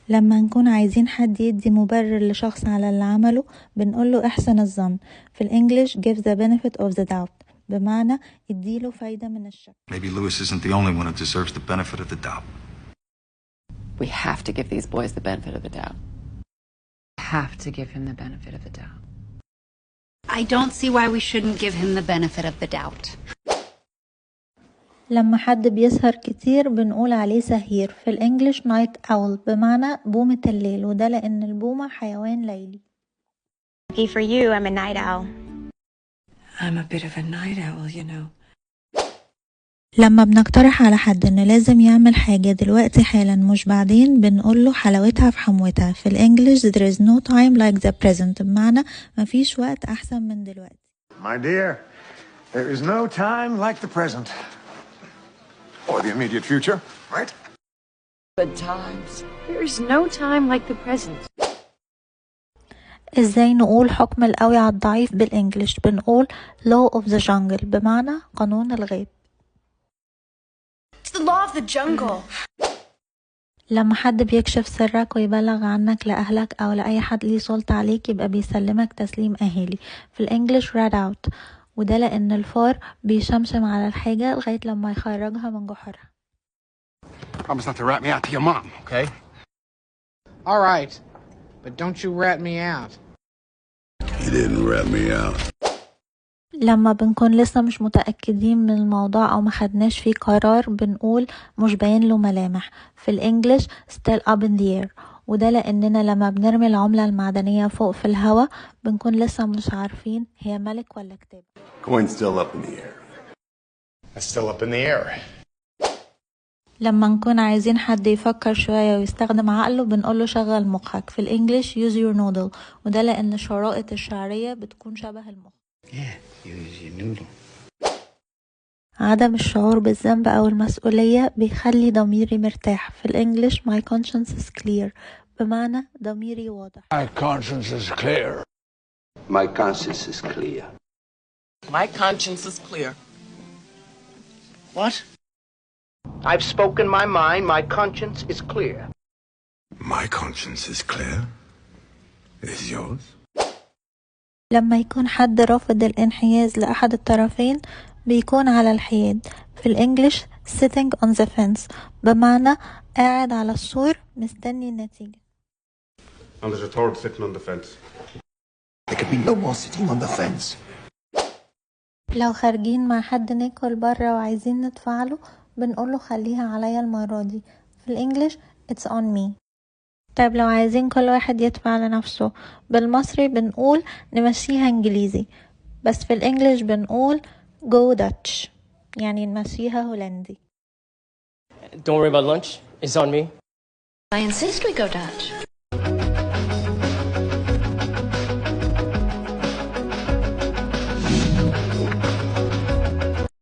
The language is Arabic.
لما نكون عايزين حد يدي مبرر لشخص على اللي عمله بنقوله احسن الظن. في الانجليش give the benefit of the doubt، بمعنى اديله فايدة من الشك. Maybe Lewis isn't the only one who deserves the benefit of the doubt. We have to give these boys the benefit of the doubt. Have to give him the benefit of the doubt. I don't see why we shouldn't give him the benefit of the doubt. لما حد بيسهر كتير بنقول عليه سهير. في الانجليش night owl، بمعنى بومة الليل، وده لأن البومة حيوان ليلي. Lucky for you, I'm a night owl. I'm a bit of a night owl, you know. لما بنقترح على حد انه لازم يعمل حاجة دلوقتي حالا مش بعدين بنقوله حلاوتها في حموتها. في الانجليش there is no time like the present، بمعنى مفيش وقت احسن من دلوقتي. My dear, there is no time like the present. Or the immediate future, right? Good times. There is no time like the present. ازاي نقول حكم القوي على الضعيف بالانجليش؟ بنقول law of the jungle، بمعنى قانون الغاب. It's the law of the jungle. لما حد بيكشف سرك ويبلغ عنك لأهلك أو لأي حد ليه سلطة عليك يبقى بيسلمك تسليم أهالي. في الانجليش rat out، وده لأن الفار بيشمشم على الحاجة لغاية لما يخرجها من جحرها. Promise not to rat me out to your mom, okay? All right, but don't you rat me out. He didn't rat me out. لما بنكون لسه مش متأكدين من الموضوع أو ما خدناش فيه قرار بنقول مش باين له ملامح. في الانجليش still up in the air، وده لأننا لما بنرمي العملة المعدنية فوق في الهواء بنكون لسه مش عارفين هي ملك ولا كتاب. Coin's still up in the air. That's still up in the air. لما نكون عايزين حد يفكر شوية ويستخدم عقله بنقوله شغل مخك. في الانجليش use your noodle، وده لأن الشرائط الشعرية بتكون شبه المخ. Use your noodle. عدم الشعور بالذنب أو المسؤولية بيخلي ضميري مرتاح. في الانجليش my conscience is clear، بمعنى ضميري واضح. My conscience is clear. My conscience is clear. My conscience is clear. What? I've spoken my mind. My conscience is clear. My conscience is clear. Is yours? لما يكون حد رافض الانحياز لأحد الطرفين بيكون على الحياد. في الانجليش sitting on the fence، بمعنى قاعد على السور مستني النتيجة. And there's a third sitting on the fence. There can be no more sitting on the fence. لو خارجين مع حد ناكل برا وعايزين ندفعله بنقوله خليها عليا المرة دي. في الانجليش it's on me. طيب لو عايزين كل واحد يدفع لنفسه بالمصري بنقول نمشيها انجليزي، بس في الانجليش بنقول go Dutch، يعني نمشيها هولندي. Don't worry about lunch. It's on me. I insist we go Dutch.